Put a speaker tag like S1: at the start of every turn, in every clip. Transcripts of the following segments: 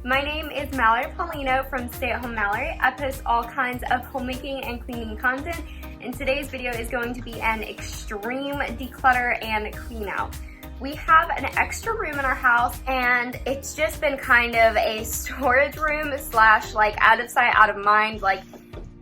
S1: My name is Mallory Paulino from Stay at Home Mallorie. I post all kinds of homemaking and cleaning content, and today's video is going to be an extreme declutter and clean out. We have an extra room in our house, and it's just been kind of a storage room slash like out of sight, out of mind. Like,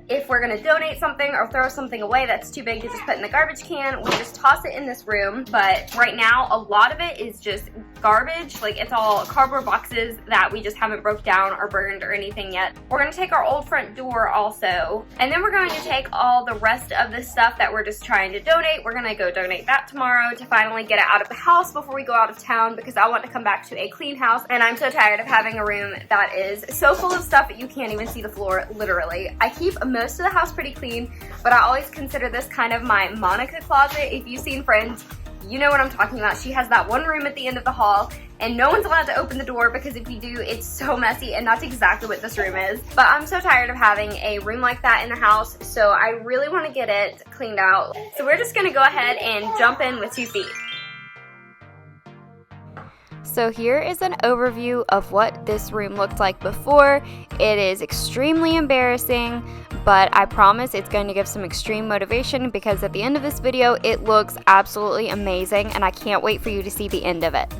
S1: if we're gonna donate something or throw something away that's too big to just put in the garbage can, we just toss it in this room. But right now, a lot of it is just garbage. Like, it's all cardboard boxes that we just haven't broke down or burned or anything yet. We're gonna take our old front door also, and then we're going to take all the rest of the stuff that we're just trying to donate. We're gonna go donate that tomorrow to finally get it out of the house before we go out of town, because I want to come back to a clean house, and I'm so tired of having a room that is so full of stuff that you can't even see the floor, literally. I keep most of the house pretty clean, but I always consider this kind of my Monica closet. If you've seen Friends, you know what I'm talking about. She has that one room at the end of the hall, and no one's allowed to open the door because if you do, it's so messy, and that's exactly what this room is. But I'm so tired of having a room like that in the house, so I really want to get it cleaned out. So we're just gonna go ahead and jump in with 2 feet.
S2: So here is an overview of what this room looked like before. It is extremely embarrassing, but I promise it's going to give some extreme motivation, because at the end of this video, it looks absolutely amazing, and I can't wait for you to see the end of it.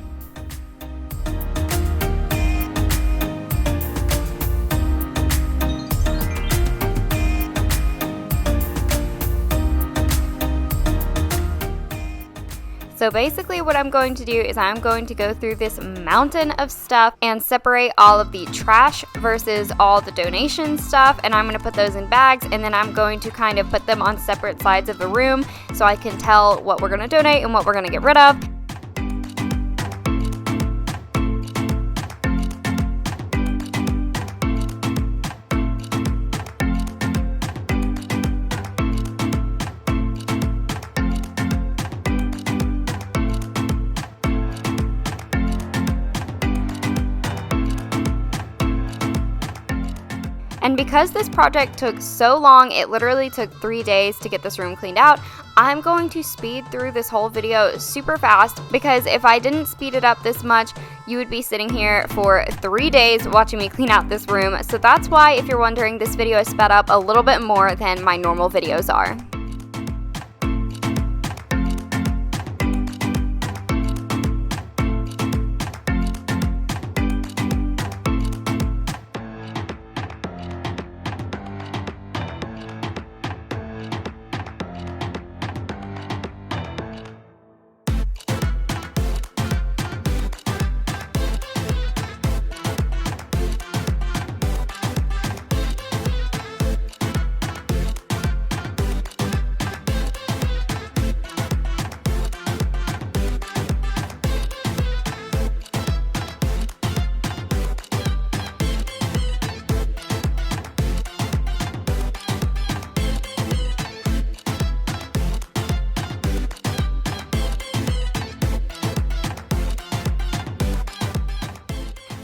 S2: So basically what I'm going to do is I'm going to go through this mountain of stuff and separate all of the trash versus all the donation stuff, and I'm going to put those in bags, and then I'm going to kind of put them on separate sides of the room so I can tell what we're going to donate and what we're going to get rid of. And because this project took so long, it literally took 3 days to get this room cleaned out, I'm going to speed through this whole video super fast, because if I didn't speed it up this much, you would be sitting here for 3 days watching me clean out this room. So that's why, if you're wondering, this video is sped up a little bit more than my normal videos are.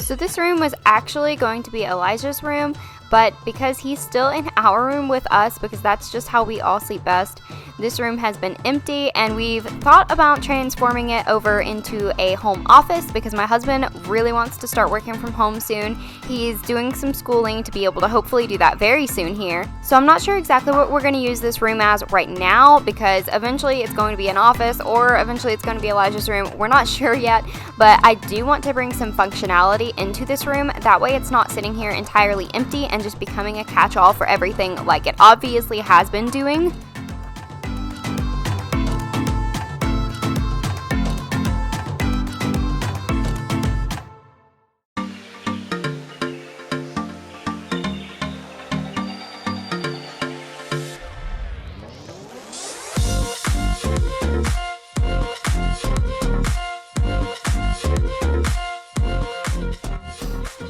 S2: So this room was actually going to be Elijah's room, but because he's still in our room with us, because that's just how we all sleep best, this room has been empty, and we've thought about transforming it over into a home office, because my husband really wants to start working from home soon. He's doing some schooling to be able to hopefully do that very soon here. So I'm not sure exactly what we're going to use this room as right now, because eventually it's going to be an office, or eventually it's going to be Elijah's room. We're not sure yet, but I do want to bring some functionality into this room. That way it's not sitting here entirely empty and just becoming a catch-all for everything like it obviously has been doing.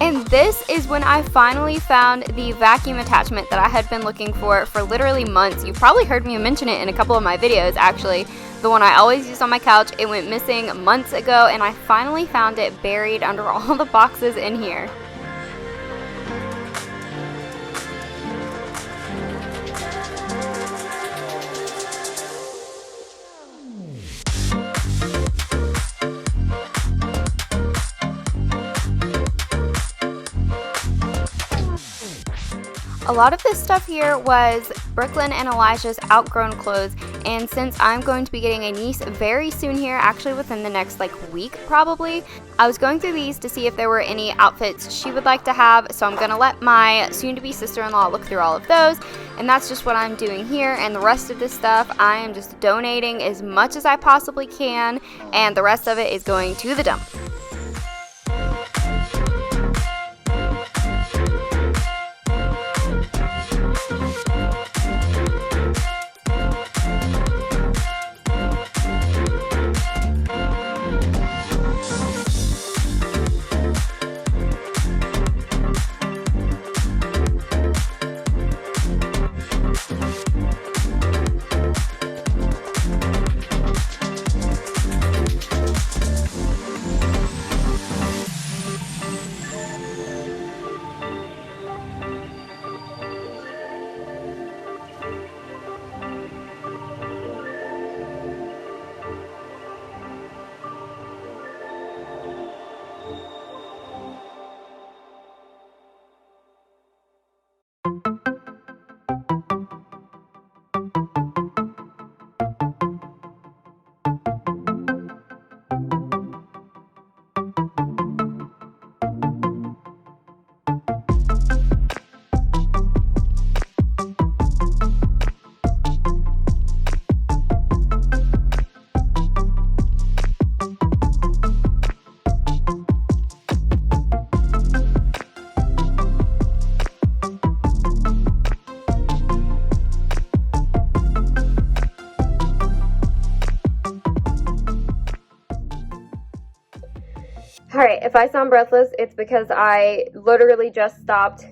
S2: And this is when I finally found the vacuum attachment that I had been looking for literally months. You've probably heard me mention it in a couple of my videos, actually. The one I always use on my couch. It went missing months ago, and I finally found it buried under all the boxes in here. A lot of this stuff here was Brooklyn and Elijah's outgrown clothes, and since I'm going to be getting a niece very soon here, actually within the next week probably, I was going through these to see if there were any outfits she would like to have, so I'm going to let my soon-to-be sister-in-law look through all of those, and that's just what I'm doing here. And the rest of this stuff I am just donating as much as I possibly can, and the rest of it is going to the dump. Alright, if I sound breathless, it's because I literally just stopped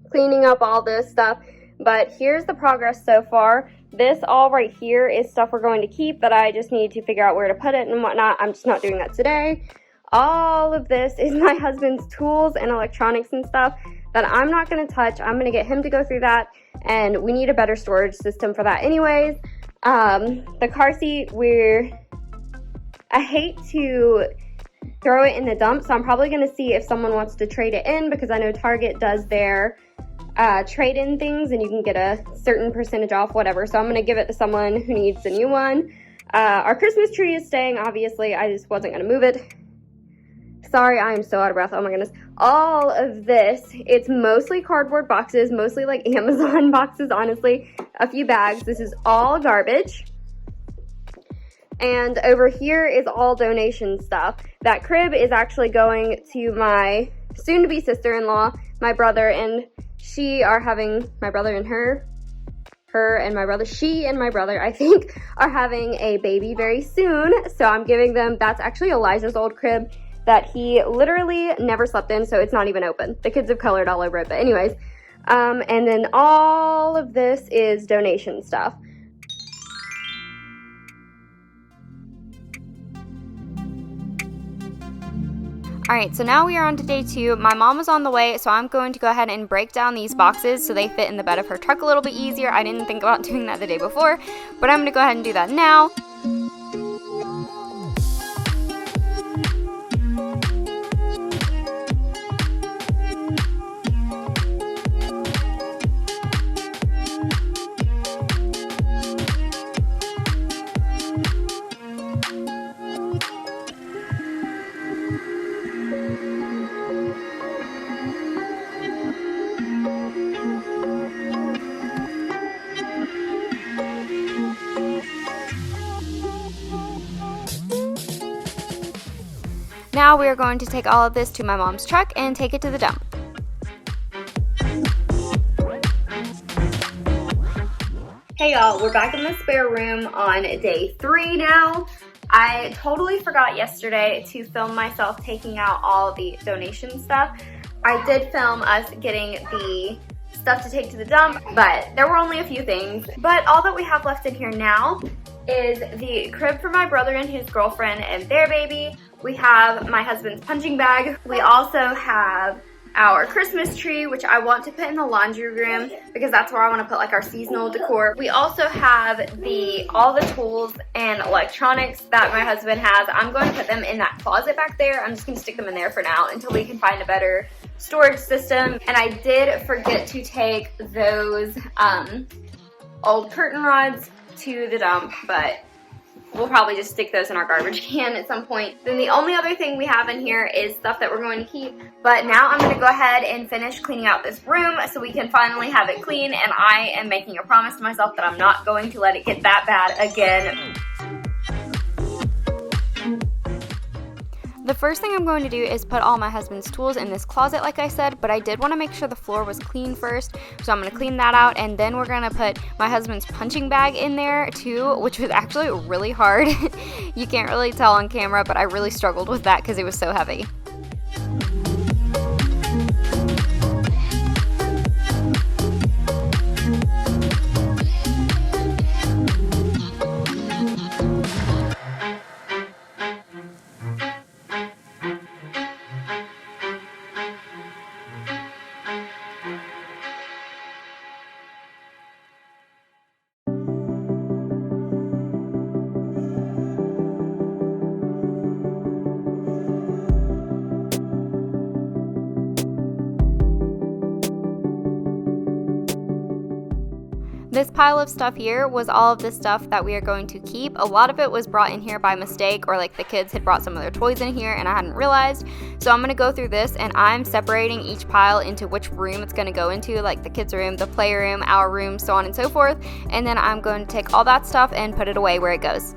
S2: cleaning up all this stuff. But here's the progress so far. This all right here is stuff we're going to keep that I just need to figure out where to put it and whatnot. I'm just not doing that today. All of this is my husband's tools and electronics and stuff that I'm not going to touch. I'm going to get him to go through that, and we need a better storage system for that anyways. The car seat, I hate to throw it in the dump, so I'm probably going to see if someone wants to trade it in, because I know Target does their trade-in things and you can get a certain percentage off, whatever. So I'm going to give it to someone who needs a new one. Our Christmas tree is staying, obviously. I just wasn't going to move it. Sorry, I am so out of breath. Oh my goodness. All of this, it's mostly cardboard boxes, mostly Amazon boxes, honestly. A few bags. This is all garbage. And over here is all donation stuff. That crib is actually going to my soon-to-be sister-in-law. My brother and she are having, my brother and she and my brother, I think, are having a baby very soon. So I'm giving them, that's actually Elijah's old crib that he literally never slept in, so it's not even open. The kids have colored all over it, but anyways. And then all of this is donation stuff. Alright, so now we are on to day 2. My mom was on the way, so I'm going to go ahead and break down these boxes so they fit in the bed of her truck a little bit easier. I didn't think about doing that the day before, but I'm going to go ahead and do that now. Now we are going to take all of this to my mom's truck and take it to the dump. Hey y'all, we're back in the spare room on day 3 now. I totally forgot yesterday to film myself taking out all the donation stuff. I did film us getting the stuff to take to the dump, but there were only a few things. But all that we have left in here now is the crib for my brother and his girlfriend and their baby. We have my husband's punching bag. We also have our Christmas tree, which I want to put in the laundry room because that's where I want to put our seasonal decor. We also have all the tools and electronics that my husband has. I'm going to put them in that closet back there. I'm just going to stick them in there for now until we can find a better
S1: storage system. And I did forget to take those old curtain rods to the dump, but we'll probably just stick those in our garbage can at some point. Then the only other thing we have in here is stuff that we're going to keep. But now I'm gonna go ahead and finish cleaning out this room so we can finally have it clean, and I am making a promise to myself that I'm not going to let it get that bad again.
S2: The first thing I'm going to do is put all my husband's tools in this closet like I said, but I did want to make sure the floor was clean first, so I'm going to clean that out, and then we're going to put my husband's punching bag in there too, which was actually really hard. You can't really tell on camera, but I really struggled with that because it was so heavy. This pile of stuff here was all of the stuff that we are going to keep. A lot of it was brought in here by mistake, or like the kids had brought some of their toys in here and I hadn't realized. So I'm going to go through this and I'm separating each pile into which room it's going to go into, like the kids' room, the playroom, our room, so on and so forth. And then I'm going to take all that stuff and put it away where it goes.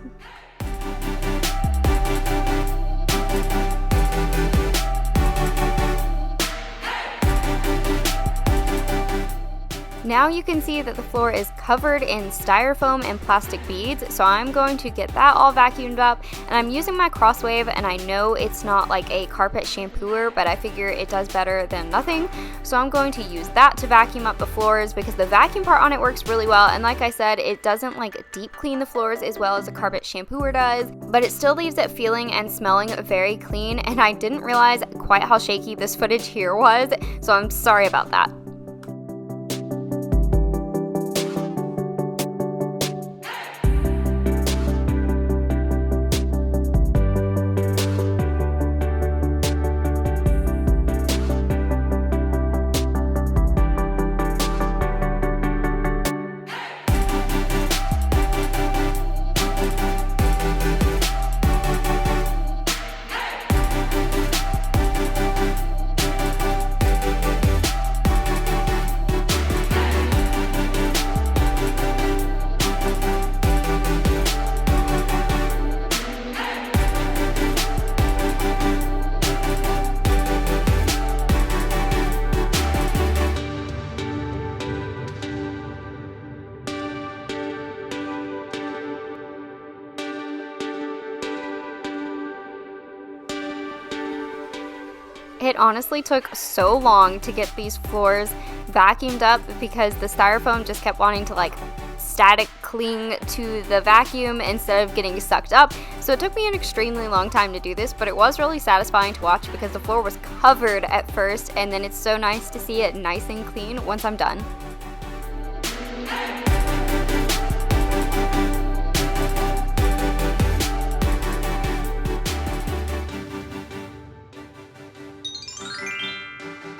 S2: Now you can see that the floor is covered in styrofoam and plastic beads, so I'm going to get that all vacuumed up, and I'm using my Crosswave, and I know it's not like a carpet shampooer, but I figure it does better than nothing, so I'm going to use that to vacuum up the floors because the vacuum part on it works really well, and like I said, it doesn't like deep clean the floors as well as a carpet shampooer does, but it still leaves it feeling and smelling very clean, and I didn't realize quite how shaky this footage here was, so I'm sorry about that. It honestly took so long to get these floors vacuumed up because the styrofoam just kept wanting to like static cling to the vacuum instead of getting sucked up. So it took me an extremely long time to do this, but it was really satisfying to watch because the floor was covered at first, and then it's so nice to see it nice and clean once I'm done.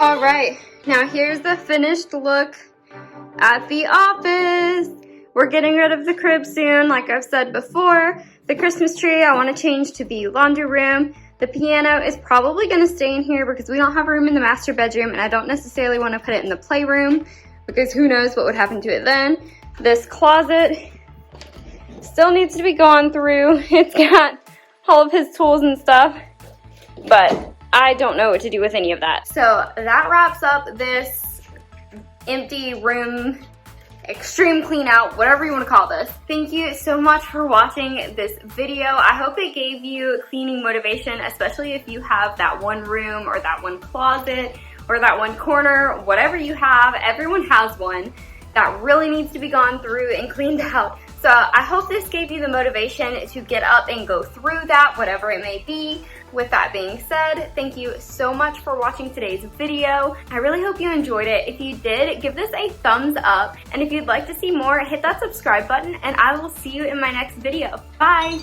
S1: All right, now here's the finished look at the office. We're getting rid of the crib soon, like I've said before. The Christmas tree I want to change to the laundry room. The piano is probably going to stay in here because we don't have room in the master bedroom, and I don't necessarily want to put it in the playroom because who knows what would happen to it then. This closet still needs to be gone through. It's got all of his tools and stuff, but I don't know what to do with any of that. So that wraps up this empty room, extreme clean out, whatever you want to call this. Thank you so much for watching this video. I hope it gave you cleaning motivation, especially if you have that one room or that one closet or that one corner, whatever you have. Everyone has one that really needs to be gone through and cleaned out. So I hope this gave you the motivation to get up and go through that, whatever it may be. With that being said, thank you so much for watching today's video. I really hope you enjoyed it. If you did, give this a thumbs up. And if you'd like to see more, hit that subscribe button, and I will see you in my next video. Bye!